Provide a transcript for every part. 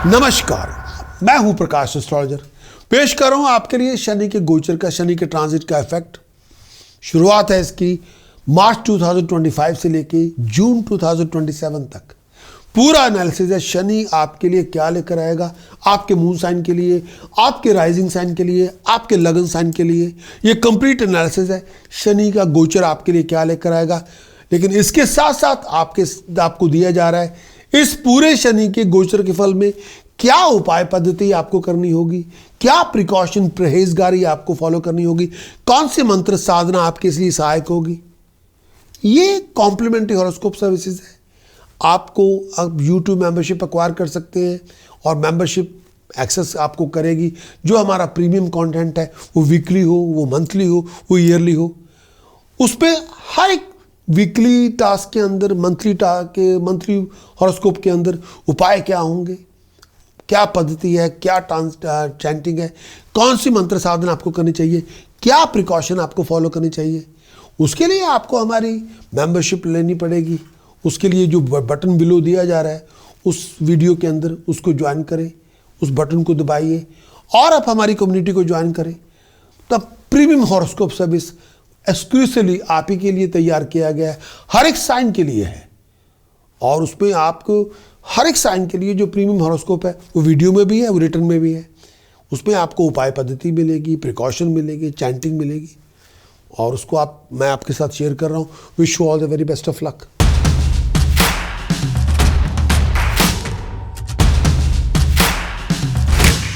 नमस्कार, मैं हूं प्रकाश एस्ट्रोलॉजर। पेश कर रहा हूं आपके लिए शनि के गोचर का, शनि के ट्रांजिट का इफेक्ट। शुरुआत है इसकी मार्च 2025 से लेके जून 2027 तक। पूरा एनालिसिस है शनि आपके लिए क्या लेकर आएगा, आपके मून साइन के लिए, आपके राइजिंग साइन के लिए, आपके लगन साइन के लिए। ये कंप्लीट एनालिसिस है शनि का गोचर आपके लिए क्या लेकर आएगा। लेकिन इसके साथ साथ आपको दिया जा रहा है इस पूरे शनि के गोचर के फल में क्या उपाय पद्धति आपको करनी होगी, क्या प्रिकॉशन परहेजगारी आपको फॉलो करनी होगी, कौन सी मंत्र साधना आपके लिए सहायक होगी। ये कॉम्प्लीमेंट्री हॉरोस्कोप सर्विसेज है। आपको अब YouTube मेंबरशिप एक्वायर कर सकते हैं और मेंबरशिप एक्सेस आपको करेगी। जो हमारा प्रीमियम कंटेंट है वो वीकली हो, वो मंथली हो, वो ईयरली हो, उस पर हर एक वीकली टास्क के अंदर, मंथली हॉरोस्कोप के अंदर उपाय क्या होंगे, क्या पद्धति है, क्या चैंटिंग है, कौन सी मंत्र साधना आपको करनी चाहिए, क्या प्रिकॉशन आपको फॉलो करनी चाहिए। उसके लिए आपको हमारी मेंबरशिप लेनी पड़ेगी। उसके लिए जो बटन बिलो दिया जा रहा है उस वीडियो के अंदर उसको ज्वाइन करें, उस बटन को दबाइए और आप हमारी कम्युनिटी को ज्वाइन करें। तब प्रीमियम हॉरोस्कोप सर्विस एक्सक्लूसिवली आप ही के लिए तैयार किया गया है, हर एक साइन के लिए है। और उसमें आपको हर एक साइन के लिए जो प्रीमियम हॉरोस्कोप है वो वीडियो में भी है, वो रिटर्न में भी है। उसमें आपको उपाय पद्धति मिलेगी, प्रिकॉशन मिलेगी, चैंटिंग मिलेगी और उसको मैं आपके साथ शेयर कर रहा हूँ। Wish you all the very best of luck.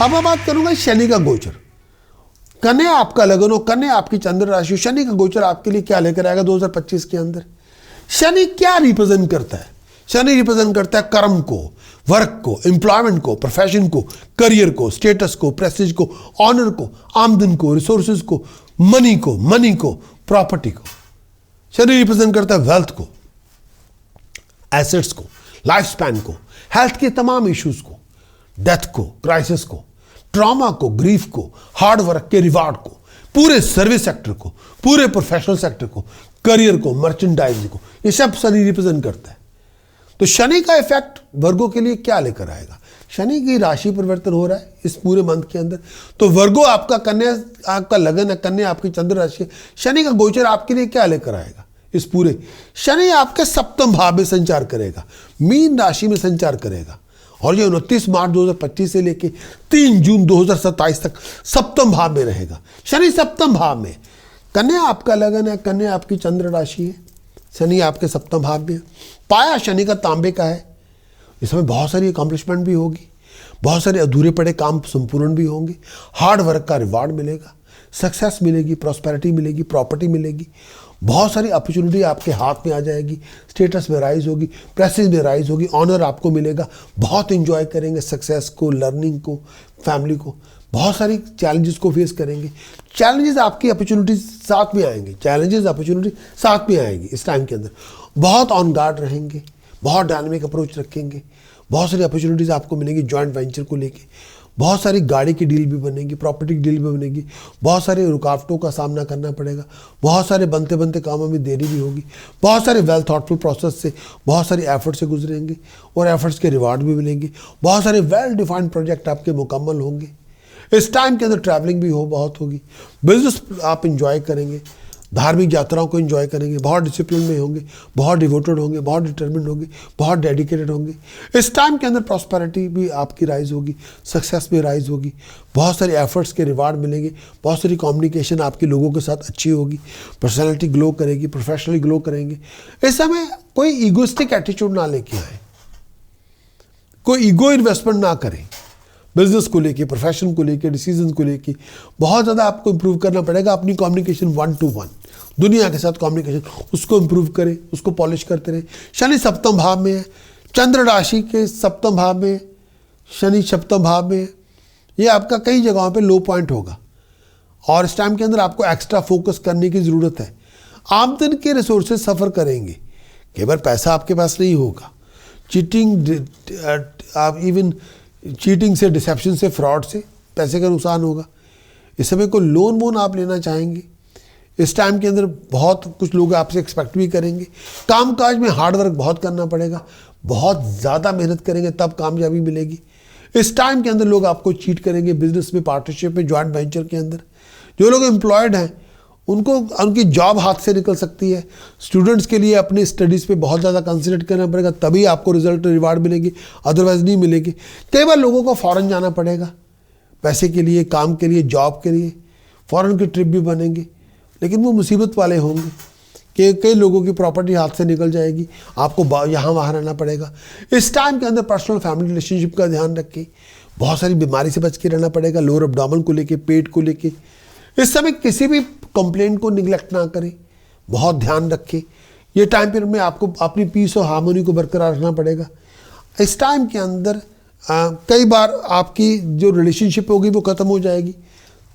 अब मैं बात करूंगा शनि का गोचर। कन्या आपका लगन हो, कन्या आपकी चंद्र राशि हो, शनि का गोचर आपके लिए क्या लेकर आएगा 2025 के अंदर। शनि क्या रिप्रेजेंट करता है? शनि रिप्रेजेंट करता है कर्म को, वर्क को, एम्प्लॉयमेंट को, प्रोफेशन को, करियर को, स्टेटस को, प्रेस्टीज को, ऑनर को, आमदन को, रिसोर्सेज को, मनी को, प्रॉपर्टी को। शनि रिप्रेजेंट करता है वेल्थ को, एसेट्स को, लाइफ स्पैन को, हेल्थ के तमाम इश्यूज को, डेथ को, क्राइसिस को, ट्रॉमा को, ग्रीफ को, हार्ड वर्क के रिवार्ड को, पूरे सर्विस सेक्टर को, पूरे प्रोफेशनल सेक्टर को, करियर को, मर्चेंडाइजिंग को, ये सब शनि रिप्रेजेंट करता है। तो शनि का इफेक्ट वर्गों के लिए क्या लेकर आएगा? शनि की राशि परिवर्तन हो रहा है इस पूरे मंथ के अंदर। तो वर्गो आपका कन्या, आपका लगन है, कन्या आपकी चंद्र राशि है। शनि का गोचर आपके लिए क्या लेकर आएगा इस पूरे? शनि आपके सप्तम भाव में संचार करेगा, मीन राशि में संचार करेगा और ये 29 मार्च 2025 से लेके 3 जून 2027 तक सप्तम भाव में रहेगा। शनि सप्तम भाव में, कन्या आपका लगन है, कन्या आपकी चंद्र राशि है, शनि आपके सप्तम भाव में। पाया शनि का तांबे का है। इस समय बहुत सारी अकॉम्प्लिशमेंट भी होगी, बहुत सारे अधूरे पड़े काम संपूर्ण भी होंगे, हार्ड वर्क का रिवार्ड मिलेगा, सक्सेस मिलेगी, प्रॉस्पेरिटी मिलेगी, प्रॉपर्टी मिलेगी, बहुत सारी अपॉर्चुनिटी आपके हाथ में आ जाएगी, स्टेटस में राइज होगी, प्रेस्टीज में राइज होगी, ऑनर आपको मिलेगा, बहुत एंजॉय करेंगे सक्सेस को, लर्निंग को, फैमिली को। बहुत सारी चैलेंजेस को फेस करेंगे। चैलेंजेस आपकी अपॉर्चुनिटीज साथ में आएंगे, चैलेंजेस अपॉर्चुनिटी साथ में आएंगी। इस टाइम के अंदर बहुत ऑन गार्ड रहेंगे, बहुत डायनामिक अप्रोच रखेंगे, बहुत सारी अपॉर्चुनिटीज़ आपको मिलेंगी जॉइंट वेंचर को लेके, बहुत सारी गाड़ी की डील भी बनेगी, प्रॉपर्टी की डील भी बनेगी, बहुत सारे रुकावटों का सामना करना पड़ेगा, बहुत सारे बनते बनते कामों में देरी भी होगी, बहुत सारे वेल थॉटफुल प्रोसेस से, बहुत सारे एफर्ट से गुजरेंगे और एफर्ट्स के रिवार्ड भी मिलेंगे, बहुत सारे वेल डिफाइंड प्रोजेक्ट आपके मुकम्मल होंगे। इस टाइम के अंदर ट्रैवलिंग भी बहुत होगी, बिजनेस आप इंजॉय करेंगे, धार्मिक यात्राओं को एंजॉय करेंगे, बहुत डिसिप्लिन में होंगे, बहुत डिवोटेड होंगे, बहुत डिटर्मिन्ड होंगे, बहुत डेडिकेटेड होंगे। इस टाइम के अंदर प्रॉस्पेरिटी भी आपकी राइज होगी, सक्सेस भी राइज होगी, बहुत सारे एफर्ट्स के रिवार्ड मिलेंगे, बहुत सारी कम्युनिकेशन आपके लोगों के साथ अच्छी होगी, पर्सनैलिटी ग्लो करेगी, प्रोफेशनली ग्लो करेंगे। इस समय कोई ईगोइस्टिक एटीट्यूड ना लेके आए, कोई ईगो इन्वेस्टमेंट ना करें। बिजनेस को लेके, प्रोफेशन को लेके, डिसीजन को लेके बहुत ज़्यादा आपको इंप्रूव करना पड़ेगा। अपनी कम्युनिकेशन 1 to 1 दुनिया के साथ कम्युनिकेशन, उसको इंप्रूव करें, उसको पॉलिश करते रहें। शनि सप्तम भाव में है, चंद्र राशि के सप्तम भाव में शनि सप्तम भाव में है। ये आपका कई जगहों पे लो पॉइंट होगा और इस टाइम के अंदर आपको एक्स्ट्रा फोकस करने की ज़रूरत है। आमदन के रिसोर्सेज सफ़र करेंगे, कई बार पैसा आपके पास नहीं होगा। चीटिंग से, डिसेप्शन से, फ्रॉड से पैसे का नुकसान होगा। इस समय कोई लोन वोन आप लेना चाहेंगे, इस टाइम के अंदर बहुत कुछ लोग आपसे एक्सपेक्ट भी करेंगे। कामकाज में हार्ड वर्क बहुत करना पड़ेगा, बहुत ज़्यादा मेहनत करेंगे तब कामयाबी मिलेगी। इस टाइम के अंदर लोग आपको चीट करेंगे बिजनेस में, पार्टनरशिप में, जॉइंट वेंचर के अंदर। जो लोग एम्प्लॉयड हैं उनको उनकी जॉब हाथ से निकल सकती है। स्टूडेंट्स के लिए अपनी स्टडीज़ पे बहुत ज़्यादा कंसंट्रेट करना पड़ेगा, तभी आपको रिजल्ट रिवार्ड मिलेगी, अदरवाइज नहीं मिलेगी। कई बार लोगों को फॉरेन जाना पड़ेगा पैसे के लिए, काम के लिए, जॉब के लिए। फॉरेन की ट्रिप भी बनेंगे, लेकिन वो मुसीबत वाले होंगे कि कई लोगों की प्रॉपर्टी हाथ से निकल जाएगी, आपको यहाँ वहाँ रहना पड़ेगा। इस टाइम के अंदर पर्सनल फैमिली रिलेशनशिप का ध्यान रखें। बहुत सारी बीमारी से बच के रहना पड़ेगा, लोअर एब्डोमेन को लेके, पेट को लेके। इस समय किसी भी कंप्लेंट को निगलेक्ट ना करें, बहुत ध्यान रखें। ये टाइम पीरियड में आपको अपनी पीस और हार्मोनी को बरकरार रखना पड़ेगा। इस टाइम के अंदर कई बार आपकी जो रिलेशनशिप होगी वो ख़त्म हो जाएगी,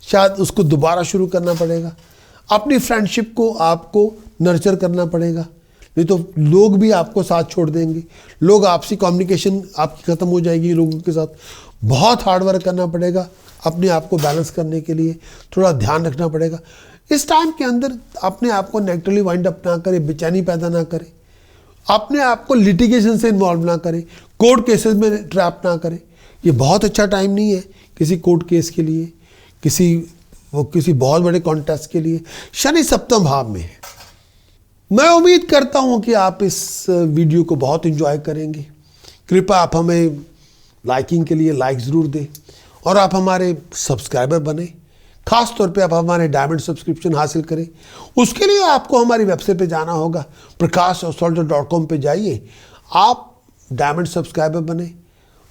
शायद उसको दोबारा शुरू करना पड़ेगा। अपनी फ्रेंडशिप को आपको नर्चर करना पड़ेगा, नहीं तो लोग भी आपको साथ छोड़ देंगे। लोग आपसी कम्युनिकेशन आपकी ख़त्म हो जाएगी लोगों के साथ। बहुत हार्ड वर्क करना पड़ेगा अपने आप को बैलेंस करने के लिए, थोड़ा ध्यान रखना पड़ेगा। इस टाइम के अंदर अपने आप को नेगेटिवली वाइंड अप ना करें, बेचैनी पैदा ना करें, अपने आप को लिटिगेशन से इन्वॉल्व ना करें, कोर्ट केसेस में ट्रैप ना करें। ये बहुत अच्छा टाइम नहीं है किसी कोर्ट केस के लिए, किसी बहुत बड़े कॉन्टेस्ट के लिए। शनि सप्तम भाव में है। मैं उम्मीद करता हूँ कि आप इस वीडियो को बहुत एंजॉय करेंगे। कृपया आप हमें लाइकिंग के लिए लाइक ज़रूर दें और आप हमारे सब्सक्राइबर बने। खास तौर पे आप हमारे डायमंड सब्सक्रिप्शन हासिल करें। उसके लिए आपको हमारी वेबसाइट पे जाना होगा, prakashausalter.com पे जाइए, आप डायमंड सब्सक्राइबर बने।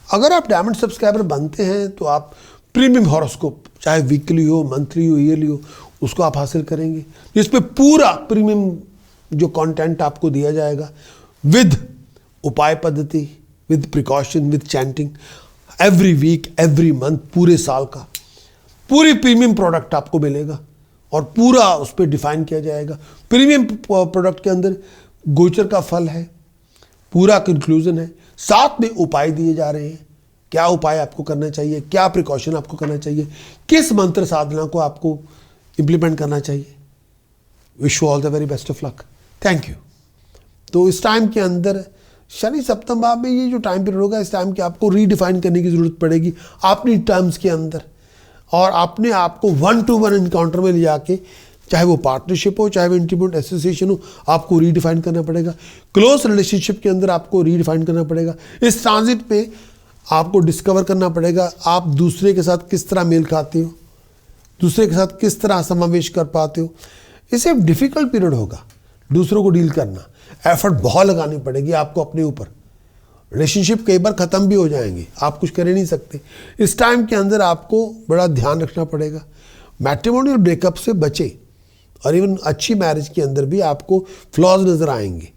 अगर आप डायमंड सब्सक्राइबर बनते हैं तो आप प्रीमियम हॉरोस्कोप, चाहे वीकली हो, मंथली हो, ईयरली हो, उसको आप हासिल करेंगे, जिसपे पूरा प्रीमियम जो कंटेंट आपको दिया जाएगा विद उपाय पद्धति, with precaution, with chanting, every week, every month, पूरे साल का पूरी प्रीमियम प्रोडक्ट आपको मिलेगा और पूरा उस पर डिफाइन किया जाएगा। प्रीमियम प्रोडक्ट के अंदर गोचर का फल है, पूरा कंक्लूजन है, साथ में उपाय दिए जा रहे हैं। क्या उपाय आपको करना चाहिए, क्या प्रिकॉशन आपको करना चाहिए, किस मंत्र साधना को आपको इम्प्लीमेंट करना चाहिए। Wish you all the very best of luck. Thank you. तो इस टाइम के अंदर शनि सप्तम भाव में ये जो टाइम पीरियड होगा, इस टाइम के आपको रीडिफाइन करने की ज़रूरत पड़ेगी अपनी टर्म्स के अंदर, और अपने आप को 1-to-1 इनकाउंटर में ले जाके, चाहे वो पार्टनरशिप हो, चाहे वो इंटीमेट एसोसिएशन हो, आपको रीडिफाइन करना पड़ेगा। क्लोज रिलेशनशिप के अंदर आपको रीडिफाइन करना पड़ेगा। इस ट्रांजिट पे आपको डिस्कवर करना पड़ेगा आप दूसरे के साथ किस तरह मेल खाते हो, दूसरे के साथ किस तरह समावेश कर पाते हो। इसे डिफ़िकल्ट पीरियड होगा दूसरों को डील करना, एफर्ट बहुत लगानी पड़ेगी आपको अपने ऊपर। रिलेशनशिप कई बार ख़त्म भी हो जाएंगे, आप कुछ कर ही नहीं सकते। इस टाइम के अंदर आपको बड़ा ध्यान रखना पड़ेगा। मैट्रिमोनियल ब्रेकअप से बचे, और इवन अच्छी मैरिज के अंदर भी आपको फ्लॉज नज़र आएंगे।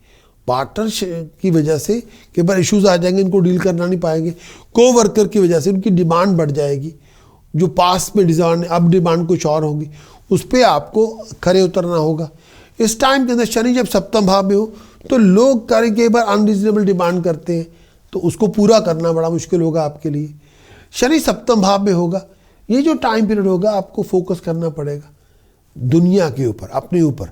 पार्टनर की वजह से कई बार इश्यूज आ जाएंगे, इनको डील करना नहीं पाएंगे। को वर्कर की वजह से उनकी डिमांड बढ़ जाएगी, जो पास में डिमांड, अब डिमांड कुछ और होगी, उस पर आपको खरे उतरना होगा। इस टाइम के अंदर शनि जब सप्तम भाव में हो तो लोग कई बार अनरीजनेबल डिमांड करते हैं, तो उसको पूरा करना बड़ा मुश्किल होगा आपके लिए। शनि सप्तम भाव में होगा, ये जो टाइम पीरियड होगा आपको फोकस करना पड़ेगा दुनिया के ऊपर, अपने ऊपर,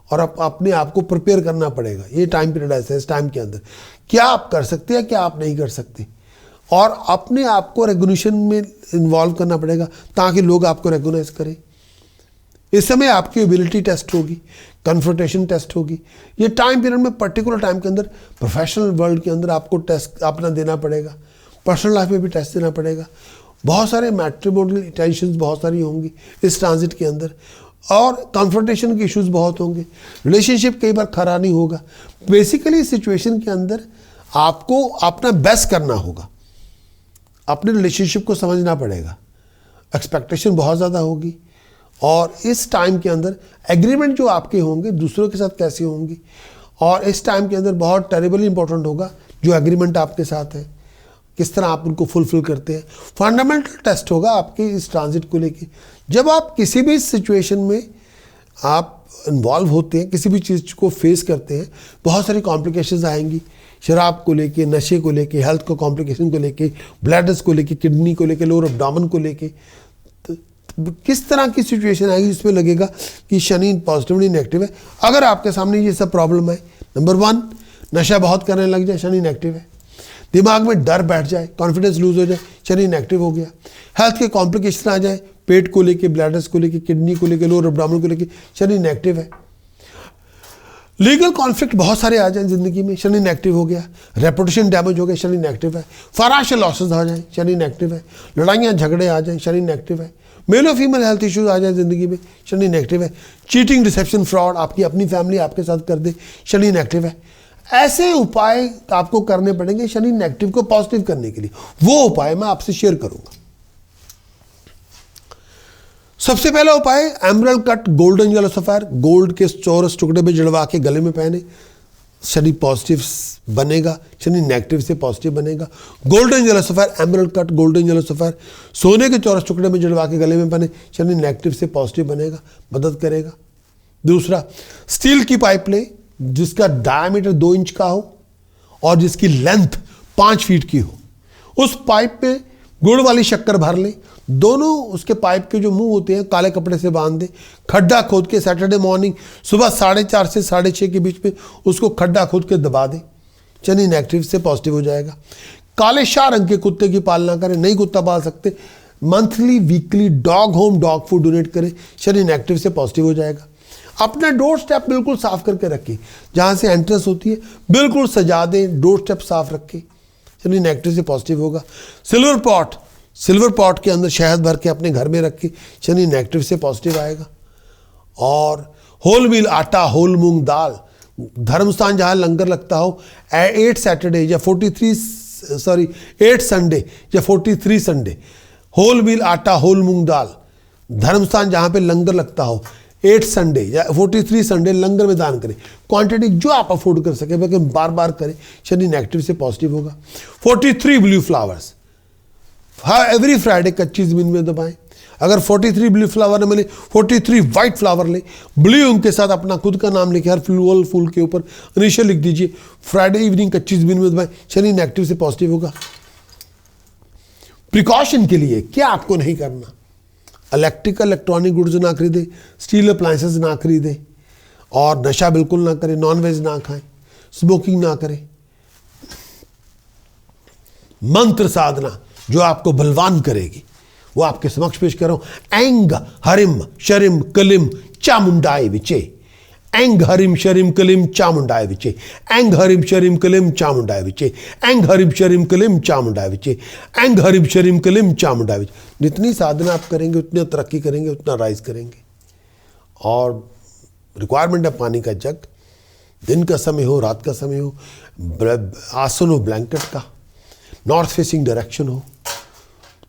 और अपने आप को प्रिपेयर करना पड़ेगा। ये टाइम पीरियड ऐसा है, इस टाइम के अंदर क्या आप कर सकते हैं, क्या आप नहीं कर सकते, और अपने आप को रेगुलेशन में इन्वॉल्व करना पड़ेगा ताकि लोग आपको रेगुलाइज करें। इस समय आपकी एबिलिटी टेस्ट होगी, कन्फ्रंटेशन टेस्ट होगी। ये टाइम पीरियड में, पर्टिकुलर टाइम के अंदर प्रोफेशनल वर्ल्ड के अंदर आपको टेस्ट अपना देना पड़ेगा, पर्सनल लाइफ में भी टेस्ट देना पड़ेगा। बहुत सारे मैट्रिमोनियल टेंशंस बहुत सारी होंगी इस ट्रांजिट के अंदर, और कन्फ्रंटेशन के इश्यूज बहुत होंगे। रिलेशनशिप कई बार खरा नहीं होगा। बेसिकली इस सिचुएशन के अंदर आपको अपना बेस्ट करना होगा, अपने रिलेशनशिप को समझना पड़ेगा। एक्सपेक्टेशन बहुत ज़्यादा होगी, और इस टाइम के अंदर एग्रीमेंट जो आपके होंगे दूसरों के साथ कैसे होंगी, और इस टाइम के अंदर बहुत टेरिबली इंपॉर्टेंट होगा जो एग्रीमेंट आपके साथ है, किस तरह आप उनको फुलफिल करते हैं। फंडामेंटल टेस्ट होगा आपके इस ट्रांजिट को लेके। जब आप किसी भी सिचुएशन में आप इन्वॉल्व होते हैं, किसी भी चीज़ को फेस करते हैं, बहुत सारी कॉम्प्लिकेशंस आएंगी, शराब को लेके, नशे को लेके, हेल्थ को कॉम्प्लिकेशन को लेके, ब्लडर्स को लेके, किडनी को लेके, लोअर एब्डोमेन को लेके, किस तरह की सिचुएशन आएगी जिसमें लगेगा कि शनि पॉजिटिवली नेगेटिव है। अगर आपके सामने ये सब प्रॉब्लम है, नंबर 1 नशा बहुत करने लग जाए, शनि नेगेटिव है। दिमाग में डर बैठ जाए, कॉन्फिडेंस लूज हो जाए, शनि नेगेटिव हो गया। हेल्थ के कॉम्प्लिकेशन आ जाए, पेट को लेके, ब्लैडर्स को लेके, किडनी को लेके, लोअर एब्डोमेन को लेके, शनि नेगेटिव है। लीगल कॉन्फ्लिक्ट बहुत सारे आ जाए जिंदगी में, शनि नेगेटिव हो गया। रेपुटेशन डैमेज हो गया, शनि नेगेटिव है। फाइनेंशियल लॉसेस आ जाए, शनि नेगेटिव है। लड़ाइयाँ झगड़े आ जाए, शनि नेगेटिव है। मेल और फीमेल हेल्थ इश्यूज आ जाए जिंदगी में, शनि नेगेटिव है। चीटिंग, डिसेप्शन, फ्रॉड आपकी अपनी फैमिली आपके साथ कर दे, शनि नेगेटिव है। ऐसे उपाय आपको करने पड़ेंगे शनि नेगेटिव को पॉजिटिव करने के लिए। वो उपाय मैं आपसे शेयर करूंगा। सबसे पहला उपाय, emerald cut golden yellow sapphire, gold के चौरस टुकड़े में जड़वा के गले में पहने, शनि पॉजिटिव बनेगा, शनि नेगेटिव से पॉजिटिव बनेगा। Golden yellow sapphire, emerald cut golden yellow sapphire सोने के चौरस टुकड़े में जड़वा के गले में पहने, शनि नेगेटिव से पॉजिटिव बनेगा, मदद करेगा। दूसरा, स्टील की पाइप ले जिसका डायमीटर 2 इंच का हो और जिसकी लेंथ 5 फीट की हो। उस पाइप में गुड़ वाली शक्कर भर ले, दोनों उसके पाइप के जो मुंह होते हैं काले कपड़े से बांध दे। खड्डा खोद के सैटरडे मॉर्निंग सुबह 4:30 से 6:30 के बीच में उसको खड्डा खोद के दबा दे, शनि नेगेटिव से पॉजिटिव हो जाएगा। काले शाह रंग के कुत्ते की पालना करें, नहीं कुत्ता पाल सकते, monthly weekly dog home dog food donate करें, शनि नेगेटिव से पॉजिटिव हो जाएगा। अपना डोर स्टेप बिल्कुल साफ करके रखें, जहां से एंट्रेंस होती है बिल्कुल सजा दें, डोर स्टेप साफ रखें, शनि नेगेटिव से पॉजिटिव होगा। सिल्वर पॉट के अंदर शहद भर के अपने घर में रखें, शनि नेगेटिव से पॉजिटिव आएगा। और होल व्हील आटा, होल मूंग दाल, धर्म स्थान जहां लंगर लगता हो, 8 संडे या 43 संडे होल व्हील आटा, होल मूंग दाल, धर्म स्थान जहां पे लंगर लगता हो, 8 संडे या 43 संडे लंगर में दान करें। क्वांटिटी जो आप अफोर्ड कर सके, लेकिन बार बार करें, शनि नेगेटिव से पॉजिटिव होगा। 43 ब्लू फ्लावर्स एवरी फ्राइडे कच्ची जमीन में दबाएं। अगर 43 ब्लू फ्लावर न मिले, 43 वाइट फ्लावर ले, ब्लू उनके साथ अपना खुद का नाम लिखे, हर फूल के ऊपर इनिशियल लिख दीजिए, फ्राइडे इवनिंग कच्ची जमीन में दबाएं, शनि नेगेटिव से पॉजिटिव होगा। प्रिकॉशन के लिए क्या आपको नहीं करना, इलेक्ट्रॉनिक गुड्स ना खरीदे, स्टील अप्लायंसेस ना खरीदे, और नशा बिल्कुल ना करें, नॉनवेज ना खाएं, स्मोकिंग ना करें। मंत्र साधना जो आपको बलवान करेगी वो आपके समक्ष पेश कर रहा हूं। ऐंग हरिम शरिम कलिम चामुंडाय विचे, ऐंग हरिम शरिम कलिम चामुंडाय विचे, ऐंग हरिम शरिम कलिम चामुंडाय विचे, ऐंग हरिम शरिम कलिम चामुंडाय विचे, ऐंग हरिम शरिम कलिम चामुंडाय विचे। जितनी साधना आप करेंगे उतनी तरक्की करेंगे, उतना राइज करेंगे। और रिक्वायरमेंट है पानी का जग, दिन का समय हो, रात का समय हो, आसन हो ब्लैंकेट का, नॉर्थ फेसिंग डायरेक्शन हो।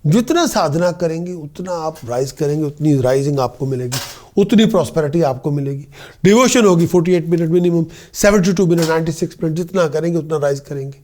जितना साधना करेंगे उतना आप राइज करेंगे, उतनी राइजिंग आपको मिलेगी, उतनी प्रॉस्पेरिटी आपको मिलेगी। डिवोशन होगी 48 मिनट मिनिमम, 72 मिनट, 96 मिनट, जितना करेंगे उतना राइज करेंगे।